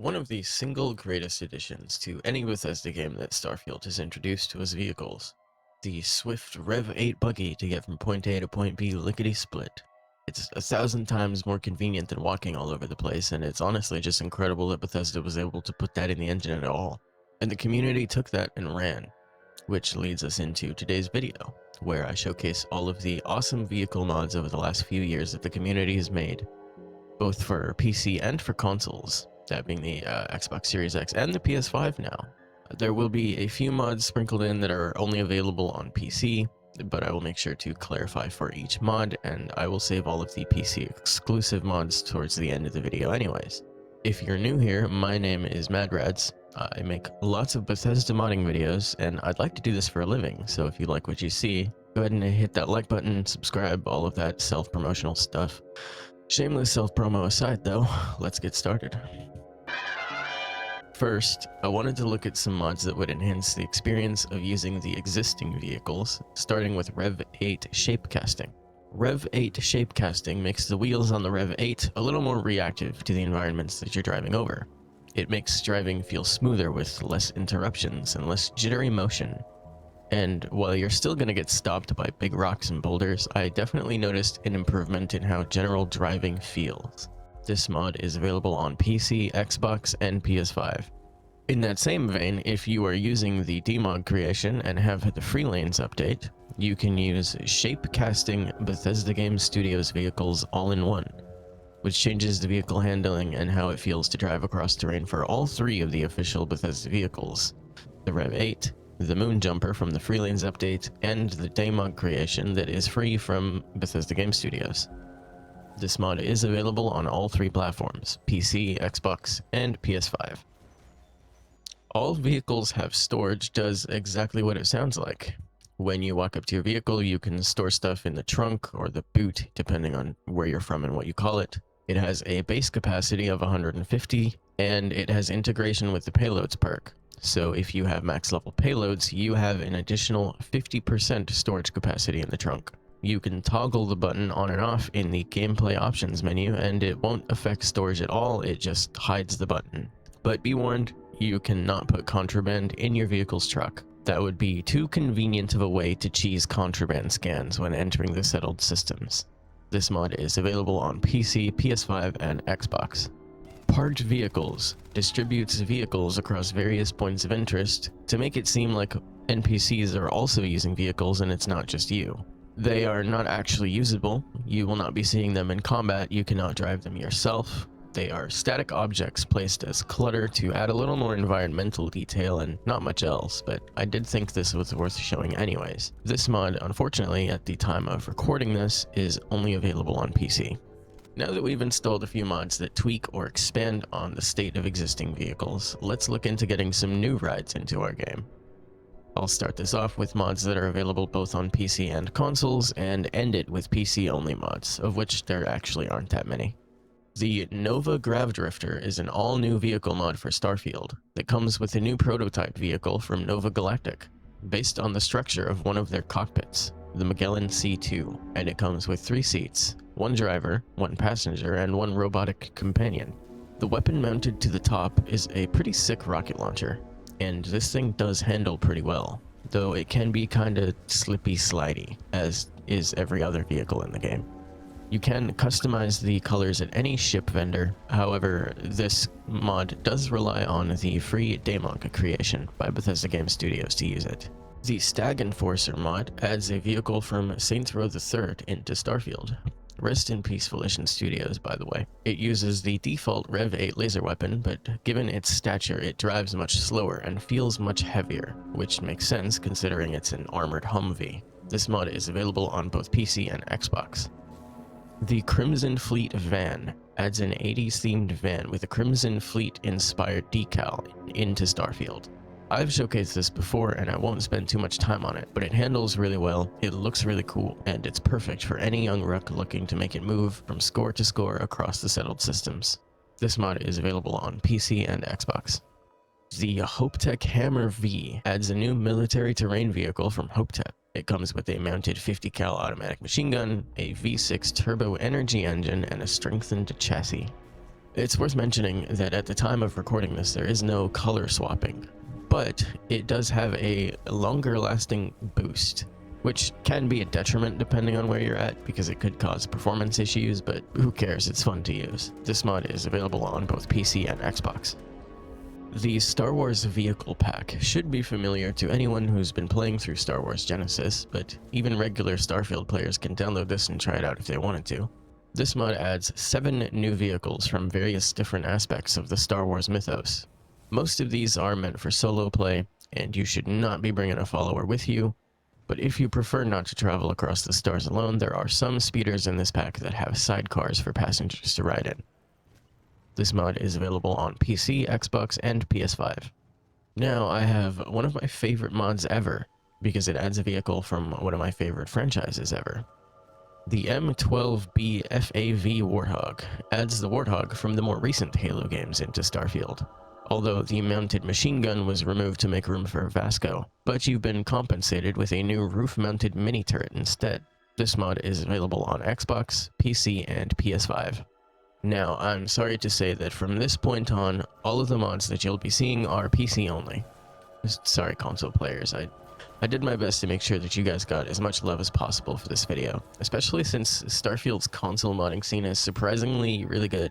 One of the single greatest additions to any Bethesda game that Starfield has introduced was vehicles. The swift REV-8 buggy to get from point A to point B lickety-split. It's 1,000 times more convenient than walking all over the place, and it's honestly just incredible that Bethesda was able to put that in the engine at all. And the community took that and ran, which leads us into today's video, where I showcase all of the awesome vehicle mods over the last few years that the community has made, both for PC and for consoles, that being the Xbox Series X and the PS5 now. There will be a few mods sprinkled in that are only available on PC, but I will make sure to clarify for each mod, and I will save all of the PC exclusive mods towards the end of the video anyways. If you're new here, my name is MadRads. I make lots of Bethesda modding videos, and I'd like to do this for a living, so if you like what you see, go ahead and hit that like button, subscribe, all of that self-promotional stuff. Shameless self-promo aside though, let's get started. First, I wanted to look at some mods that would enhance the experience of using the existing vehicles, starting with REV-8 Shapecasting. REV-8 Shapecasting makes the wheels on the REV-8 a little more reactive to the environments that you're driving over. It makes driving feel smoother with less interruptions and less jittery motion. And while you're still going to get stopped by big rocks and boulders, I definitely noticed an improvement in how general driving feels. This mod is available on PC, Xbox, and PS5. In that same vein, if you are using the demod creation and have the free lanes update, you can use Shapecasting Bethesda Game Studios vehicles all in one, which changes the vehicle handling and how it feels to drive across terrain for all three of the official Bethesda vehicles: the REV-8, the Moon Jumper from the free lanes update, and the demod creation that is free from Bethesda Game Studios. This mod is available on all three platforms: PC, Xbox, and PS5. All vehicles have storage does exactly what it sounds like. When you walk up to your vehicle, you can store stuff in the trunk or the boot, depending on where you're from and what you call it. It has a base capacity of 150, and it has integration with the payloads perk. So if you have max level payloads, you have an additional 50% storage capacity in the trunk. You can toggle the button on and off in the gameplay options menu, and it won't affect storage at all, it just hides the button. But be warned, you cannot put contraband in your vehicle's truck. That would be too convenient of a way to cheese contraband scans when entering the settled systems. This mod is available on PC, PS5, and Xbox. Parked Vehicles distributes vehicles across various points of interest to make it seem like NPCs are also using vehicles and it's not just you. They are not actually usable. You will not be seeing them in combat. You cannot drive them yourself. They are static objects placed as clutter to add a little more environmental detail and not much else, but I did think this was worth showing anyways. This mod, unfortunately, at the time of recording this, is only available on PC. Now that we've installed a few mods that tweak or expand on the state of existing vehicles, let's look into getting some new rides into our game. I'll start this off with mods that are available both on PC and consoles, and end it with PC-only mods, of which there actually aren't that many. The Nova Grav Drifter is an all-new vehicle mod for Starfield that comes with a new prototype vehicle from Nova Galactic, based on the structure of one of their cockpits, the Magellan C2, and it comes with 3 seats, 1 driver, 1 passenger, and 1 robotic companion. The weapon mounted to the top is a pretty sick rocket launcher, and this thing does handle pretty well, though it can be kinda slippy-slidey, as is every other vehicle in the game. You can customize the colors at any ship vendor, however, this mod does rely on the free demod creation by Bethesda Game Studios to use it. The Stag N Forcer mod adds a vehicle from Saints Row III into Starfield. Rest in peace, Volition Studios, by the way. It uses the default REV-8 laser weapon, but given its stature, it drives much slower and feels much heavier, which makes sense considering it's an armored Humvee. This mod is available on both PC and Xbox. The Crimson Fleet van adds an 80s themed van with a Crimson Fleet inspired decal into Starfield. I've showcased this before and I won't spend too much time on it, but it handles really well, it looks really cool, and it's perfect for any young ruck looking to make it move from score to score across the settled systems. This mod is available on PC and Xbox. The HopeTech Hammer V adds a new military terrain vehicle from HopeTech. It comes with a mounted 50 cal automatic machine gun, a V6 turbo energy engine, and a strengthened chassis. It's worth mentioning that at the time of recording this, there is no color swapping, but it does have a longer lasting boost, which can be a detriment depending on where you're at because it could cause performance issues, but who cares, it's fun to use. This mod is available on both PC and Xbox. The Star Wars Vehicle Pack should be familiar to anyone who's been playing through Star Wars Genesis, but even regular Starfield players can download this and try it out if they wanted to. This mod adds 7 new vehicles from various different aspects of the Star Wars mythos. Most of these are meant for solo play, and you should not be bringing a follower with you, but if you prefer not to travel across the stars alone, there are some speeders in this pack that have sidecars for passengers to ride in. This mod is available on PC, Xbox, and PS5. Now, I have one of my favorite mods ever, because it adds a vehicle from one of my favorite franchises ever. The M12B Warthog adds the Warthog from the more recent Halo games into Starfield, although the mounted machine gun was removed to make room for Vasco, but you've been compensated with a new roof-mounted mini-turret instead. This mod is available on Xbox, PC, and PS5. Now, I'm sorry to say that from this point on, all of the mods that you'll be seeing are PC only. Sorry, console players, I did my best to make sure that you guys got as much love as possible for this video, especially since Starfield's console modding scene is surprisingly really good,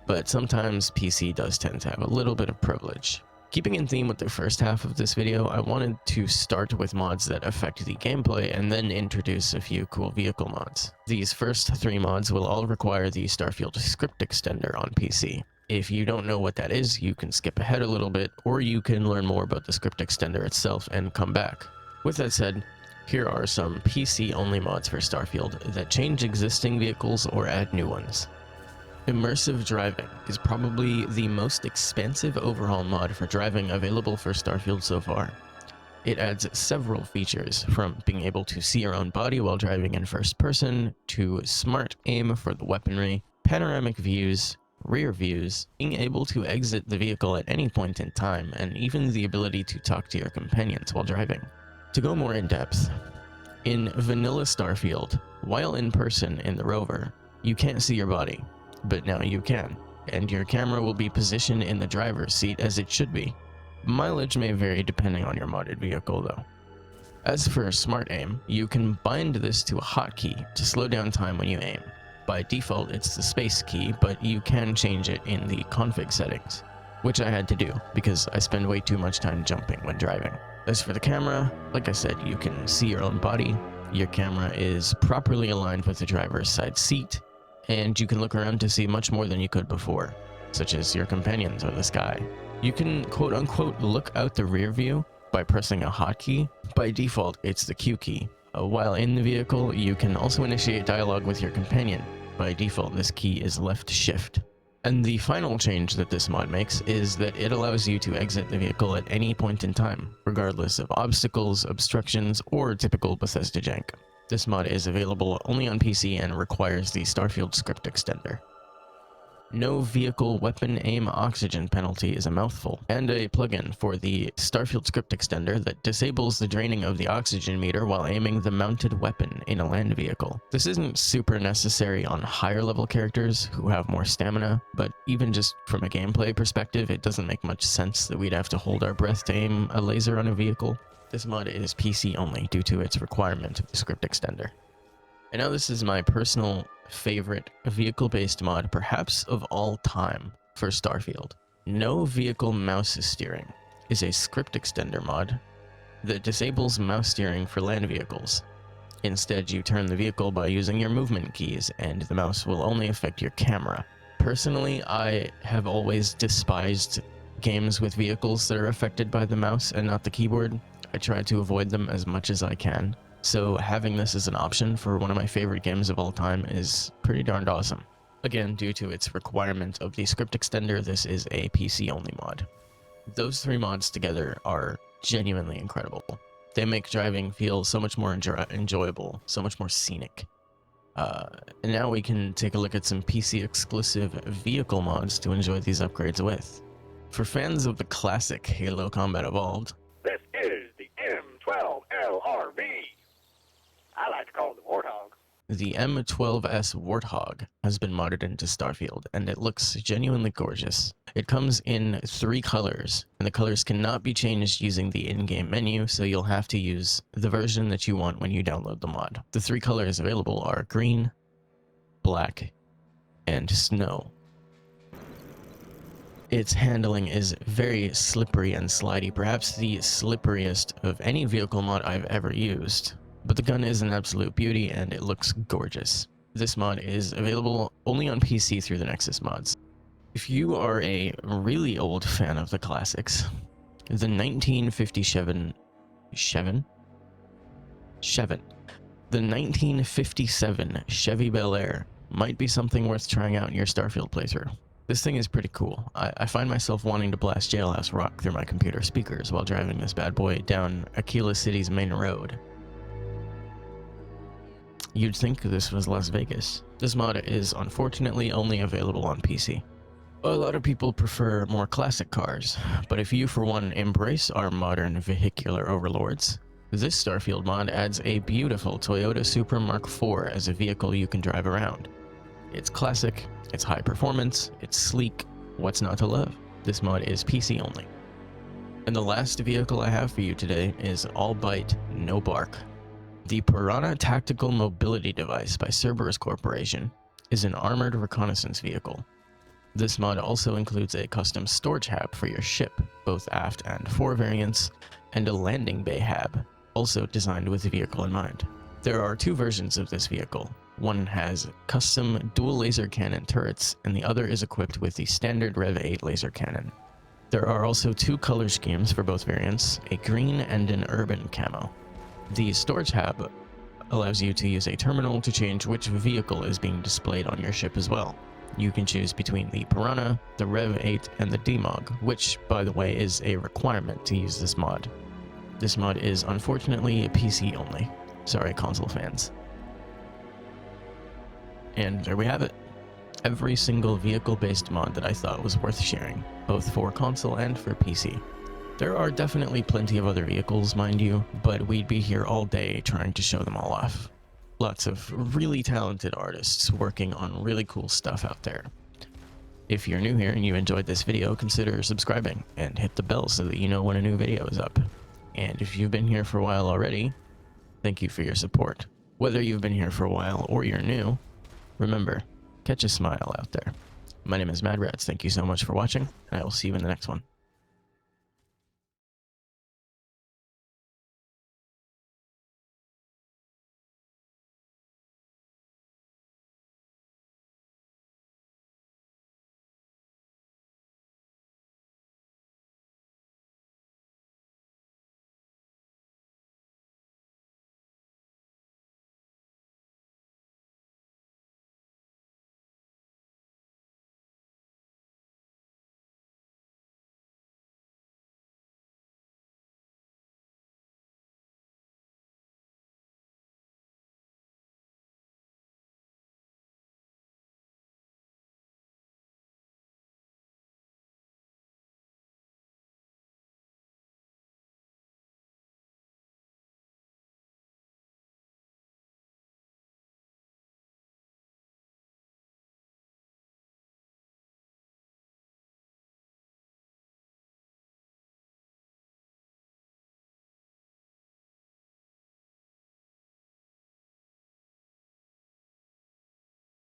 but sometimes PC does tend to have a little bit of privilege. Keeping in theme with the first half of this video, I wanted to start with mods that affect the gameplay and then introduce a few cool vehicle mods. These first 3 mods will all require the Starfield script extender on PC. If you don't know what that is, you can skip ahead a little bit, or you can learn more about the script extender itself and come back. With that said, here are some PC-only mods for Starfield that change existing vehicles or add new ones. Immersive driving is probably the most expansive overhaul mod for driving available for Starfield so far. It adds several features, from being able to see your own body while driving in first person, to smart aim for the weaponry, panoramic views, rear views, being able to exit the vehicle at any point in time, and even the ability to talk to your companions while driving. To go more in depth, in vanilla Starfield, while in person in the rover, you can't see your body. But now you can, and your camera will be positioned in the driver's seat as it should be. Mileage may vary depending on your modded vehicle though. As for smart aim, you can bind this to a hotkey to slow down time when you aim. By default it's the space key, but you can change it in the config settings, which I had to do because I spend way too much time jumping when driving. As for the camera, like I said, you can see your own body, your camera is properly aligned with the driver's side seat, and you can look around to see much more than you could before, such as your companions or the sky. You can quote-unquote look out the rear view by pressing a hotkey. By default, it's the Q key. While in the vehicle, you can also initiate dialogue with your companion. By default, this key is left shift. And the final change that this mod makes is that it allows you to exit the vehicle at any point in time, regardless of obstacles, obstructions, or typical Bethesda jank. This mod is available only on PC and requires the Starfield script extender. No vehicle weapon aim oxygen penalty is a mouthful, and a plugin for the Starfield script extender that disables the draining of the oxygen meter while aiming the mounted weapon in a land vehicle. This isn't super necessary on higher level characters who have more stamina, but even just from a gameplay perspective, it doesn't make much sense that we'd have to hold our breath to aim a laser on a vehicle. This mod is PC only due to its requirement of the script extender. And now this is my personal favorite vehicle-based mod, perhaps of all time, for Starfield. No vehicle mouse steering is a script extender mod that disables mouse steering for land vehicles. Instead, you turn the vehicle by using your movement keys, and the mouse will only affect your camera. Personally, I have always despised games with vehicles that are affected by the mouse and not the keyboard. I try to avoid them as much as I can. So having this as an option for one of my favorite games of all time is pretty darned awesome. Again, due to its requirement of the script extender, this is a PC-only mod. Those 3 mods together are genuinely incredible. They make driving feel so much more enjoyable, so much more scenic. And now we can take a look at some PC-exclusive vehicle mods to enjoy these upgrades with. For fans of the classic Halo Combat Evolved, this is the M12LRV. I like to call it the Warthog. The M12S Warthog has been modded into Starfield, and it looks genuinely gorgeous. It comes in 3 colors, and the colors cannot be changed using the in-game menu, so you'll have to use the version that you want when you download the mod. The 3 colors available are green, black, and snow. Its handling is very slippery and slidey, perhaps the slipperiest of any vehicle mod I've ever used. But the gun is an absolute beauty and it looks gorgeous. This mod is available only on PC through the Nexus mods. If you are a really old fan of the classics, the 1957 Chevy Bel Air might be something worth trying out in your Starfield playthrough. This thing is pretty cool. I find myself wanting to blast Jailhouse Rock through my computer speakers while driving this bad boy down Aquila City's main road. You'd think this was Las Vegas. This mod is unfortunately only available on PC. A lot of people prefer more classic cars, but if you for one embrace our modern vehicular overlords, this Starfield mod adds a beautiful Toyota Supra Mk as a vehicle you can drive around. It's classic, it's high performance, it's sleek, what's not to love? This mod is PC only. And the last vehicle I have for you today is all bite, no bark. The Piranha Tactical Mobility Device by Cerberus Corporation is an armored reconnaissance vehicle. This mod also includes a custom storage hab for your ship, both aft and fore variants, and a landing bay hab, also designed with the vehicle in mind. There are 2 versions of this vehicle. One has custom dual laser cannon turrets, and the other is equipped with the standard REV-8 laser cannon. There are also 2 color schemes for both variants, a green and an urban camo. The storage hab allows you to use a terminal to change which vehicle is being displayed on your ship as well. You can choose between the Piranha, the REV-8, and the DMOG, which, by the way, is a requirement to use this mod. This mod is unfortunately PC only. Sorry, console fans. And there we have it. Every single vehicle-based mod that I thought was worth sharing, both for console and for PC. There are definitely plenty of other vehicles, mind you, but we'd be here all day trying to show them all off. Lots of really talented artists working on really cool stuff out there. If you're new here and you enjoyed this video, consider subscribing and hit the bell so that you know when a new video is up. And if you've been here for a while already, thank you for your support. Whether you've been here for a while or you're new, remember, catch a smile out there. My name is Mad Rats, thank you so much for watching, and I will see you in the next one.